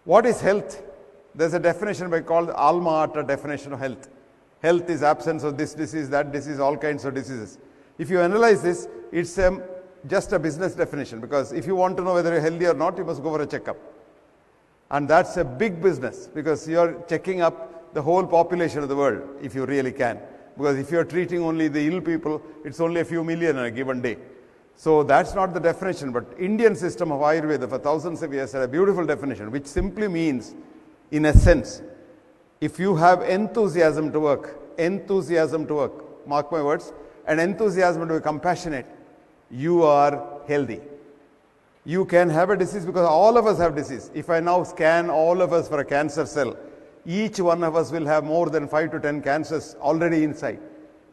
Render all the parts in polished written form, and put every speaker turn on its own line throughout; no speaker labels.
What is health? There's a definition by called Alma Ata definition of health. Health is absence of this disease, that disease, all kinds of diseases. If you analyze this, it's just a business definition, because if you want to know whether you're healthy or not, you must go for a checkup. And that's a big business, because you're checking up the whole population of the world, if you really can. Because if you're treating only the ill people, it's only a few million in a given day. So that's not the definition, but Indian system of Ayurveda for thousands of years had a beautiful definition, which simply means, in a sense, if you have enthusiasm to work, mark my words, and enthusiasm to be compassionate, you are healthy. You can have a disease, because all of us have disease. If I now scan all of us for a cancer cell, each one of us will have more than 5 to 10 cancers already inside.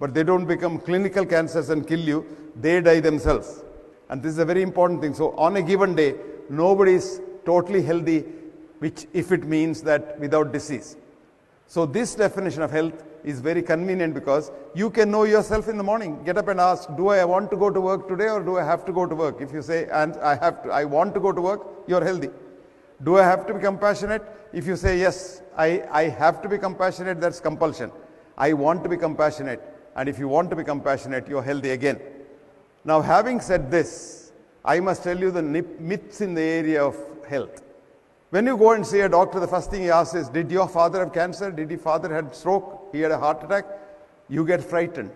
But they don't become clinical cancers and kill you, they die themselves. And this is a very important thing. So on a given day, nobody is totally healthy, which if it means that without disease. So this definition of health is very convenient, because you can know yourself in the morning. Get up and ask, do I want to go to work today, or do I have to go to work? If you say, and I want to go to work, you're healthy. Do I have to be compassionate? If you say, yes, I have to be compassionate, that's compulsion. I want to be compassionate. And if you want to be compassionate, you're healthy again. Now, having said this, I must tell you the myths in the area of health. When you go and see a doctor, the first thing he asks is, did your father have cancer? Did your father have stroke? He had a heart attack? You get frightened.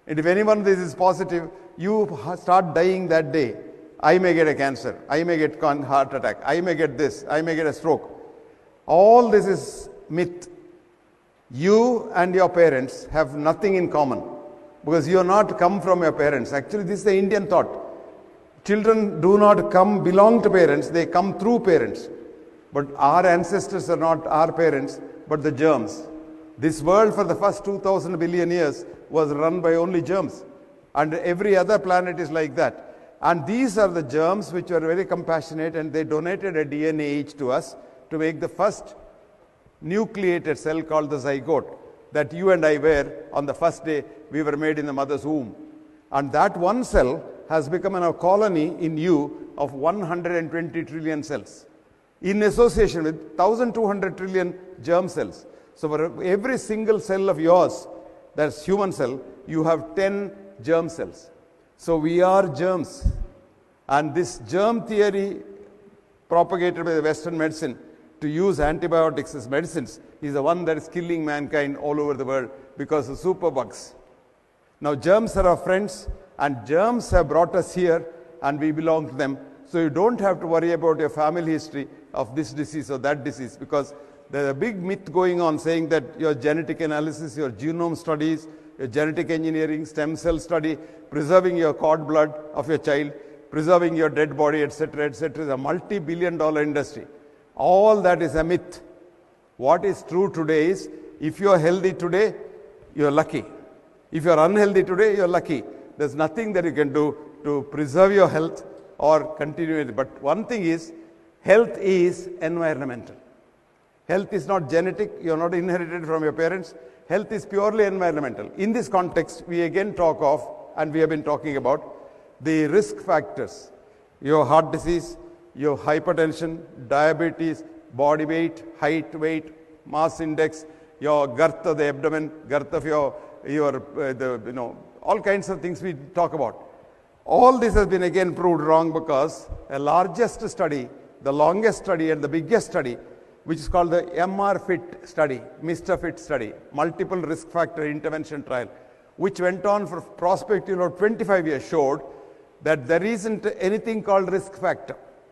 And if anyone of this is positive, you start dying that day. I may get a cancer. I may get heart attack. I may get this. I may get a stroke. All this is myth. You and your parents have nothing in common, because you are not come from your parents. Actually, this is the Indian thought. Children do not belong to parents, they come through parents. But our ancestors are not our parents, but the germs. This world for the first 2,000 billion years was run by only germs. And every other planet is like that. And these are the germs which are very compassionate, and they donated a DNA each to us to make the first nucleated cell called the zygote, that you and I were on the first day we were made in the mother's womb. And that one cell has become a colony in you of 120 trillion cells, in association with 1,200 trillion germ cells. So for every single cell of yours, that's human cell, you have 10 germ cells. So we are germs. And this germ theory propagated by the Western medicine to use antibiotics as medicines is the one that is killing mankind all over the world because of superbugs. Now germs are our friends, and germs have brought us here, and we belong to them. So you don't have to worry about your family history of this disease or that disease, because there's a big myth going on saying that your genetic analysis, your genome studies, your genetic engineering, stem cell study, preserving your cord blood of your child, preserving your dead body, etc., etc., is a multi-billion-dollar industry. All that is a myth. What is true today is, if you are healthy today, you are lucky. If you are unhealthy today, you are lucky. There's nothing that you can do to preserve your health or continue it. But one thing is, health is environmental. Health is not genetic. You are not inherited from your parents. Health is purely environmental. In this context, we again talk of, and we have been talking about, the risk factors. Your heart disease, your hypertension, diabetes, body weight, height, weight, mass index, your girth of the abdomen, girth of your all kinds of things we talk about. All this has been again proved wrong, because a largest study, the longest study and the biggest study, which is called the MR-FIT study, Mr. Fit study, multiple risk factor intervention trial, which went on for prospectively 25 years, showed that there isn't anything called risk factor.